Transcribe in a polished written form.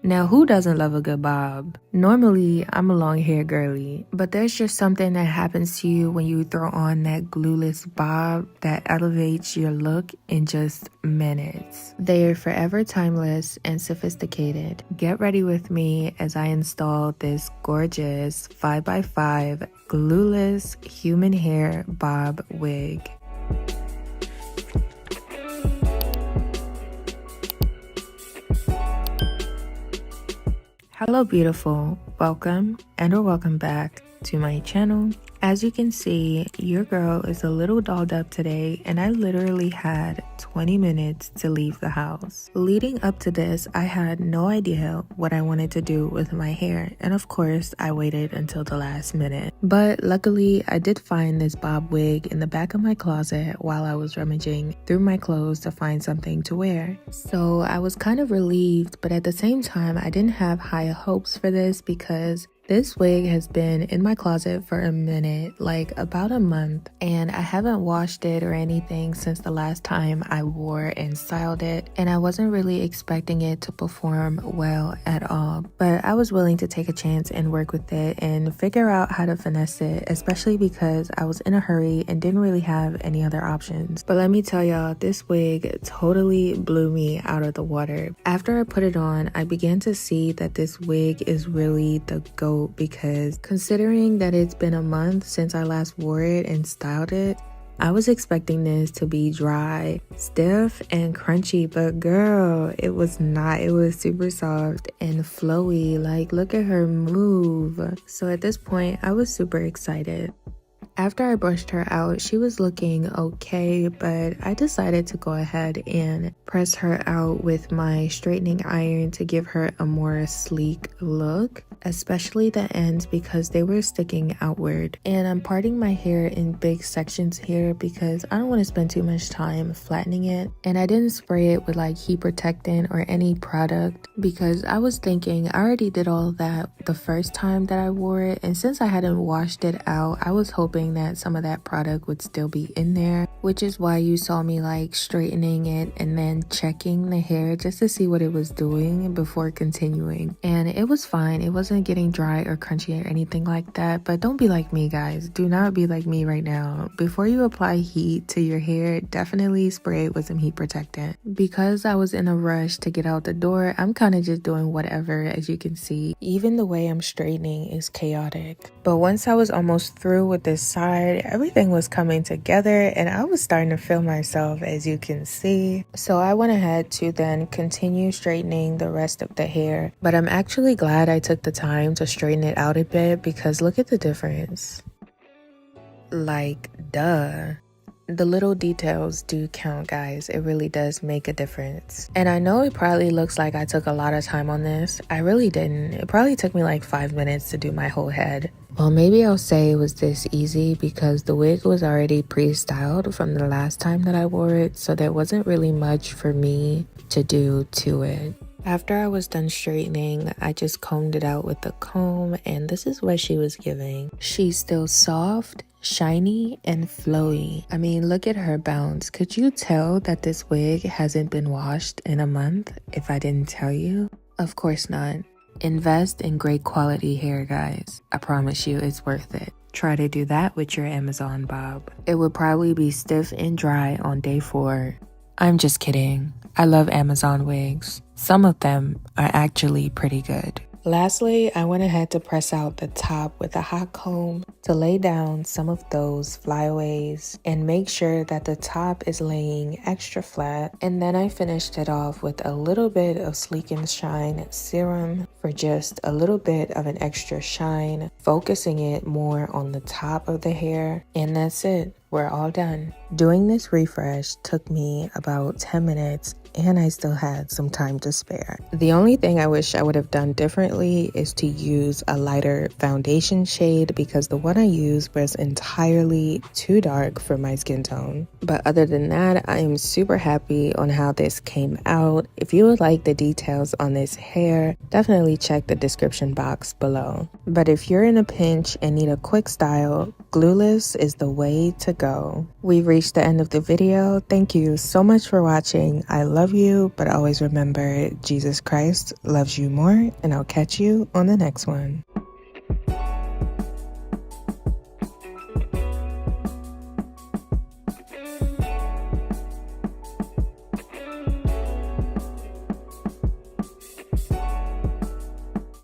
Now, who doesn't love a good bob? Normally, I'm a long hair girly, but there's just something that happens to you when you throw on that glueless bob that elevates your look in just minutes. They are forever timeless and sophisticated. Get ready with me as I install this gorgeous 5x5 glueless human hair bob wig. Hello beautiful, welcome or welcome back to my channel. As you can see, your girl is a little dolled up today and I literally had 20 minutes to leave the house. Leading up to this, I had no idea what I wanted to do with my hair, and of course I waited until the last minute. But luckily I did find this bob wig in the back of my closet while I was rummaging through my clothes to find something to wear. So I was kind of relieved, but at the same time I didn't have high hopes for this because this wig has been in my closet for a minute, like about a month, and I haven't washed it or anything since the last time I wore and styled it, and I wasn't really expecting it to perform well at all. But I was willing to take a chance and work with it and figure out how to finesse it, especially because I was in a hurry and didn't really have any other options. But let me tell y'all, this wig totally blew me out of the water. After I put it on, I began to see that this wig is really the go, because considering that it's been a month since I last wore it and styled it, I was expecting this to be dry, stiff, and crunchy, but girl, it was not. It was super soft and flowy. Like, look at her move. So at this point, I was super excited. After I brushed her out, she was looking okay, but I decided to go ahead and press her out with my straightening iron to give her a more sleek look, especially the ends because they were sticking outward. And I'm parting my hair in big sections here because I don't want to spend too much time flattening it. And I didn't spray it with like heat protectant or any product because I was thinking I already did all that the first time that I wore it, and since I hadn't washed it out, I was hoping that some of that product would still be in there, which is why you saw me like straightening it and then checking the hair just to see what it was doing before continuing. And it was fine. It wasn't getting dry or crunchy or anything like that. But don't be like me, guys. Do not be like me right now. Before you apply heat to your hair, definitely spray it with some heat protectant. Because I was in a rush to get out the door, I'm kind of just doing whatever. As you can see, even the way I'm straightening is chaotic. But once I was almost through with this side, everything was coming together and I was starting to feel myself, as you can see. So I went ahead to then continue straightening the rest of the hair. But I'm actually glad I took the time to straighten it out a bit because look at the difference. Like, duh. The little details do count, guys. It really does make a difference. And I know it probably looks like I took a lot of time on this. I really didn't. It probably took me like 5 minutes to do my whole head. Well, maybe I'll say it was this easy because the wig was already pre-styled from the last time that I wore it, so there wasn't really much for me to do to it. After I was done straightening, I just combed it out with the comb, and this is what she was giving. She's still soft, shiny, and flowy. I mean, look at her bounce. Could you tell that this wig hasn't been washed in a month if I didn't tell you? Of course not. Invest in great quality hair, guys. I promise you it's worth it. Try to do that with your Amazon bob. It would probably be stiff and dry on day 4. I'm just kidding. I love Amazon wigs. Some of them are actually pretty good. Lastly, I went ahead to press out the top with a hot comb to lay down some of those flyaways and make sure that the top is laying extra flat. And then I finished it off with a little bit of Sleek and Shine serum for just a little bit of an extra shine, focusing it more on the top of the hair. And that's it. We're all done. Doing this refresh took me about 10 minutes and I still had some time to spare. The only thing I wish I would have done differently is to use a lighter foundation shade because the one I used was entirely too dark for my skin tone. But other than that, I am super happy on how this came out. If you would like the details on this hair, definitely check the description box below. But if you're in a pinch and need a quick style, Glueless is the way to go. We reached the end of the video. Thank you so much for watching. I love you, but always remember Jesus Christ loves you more, and I'll catch you on the next one.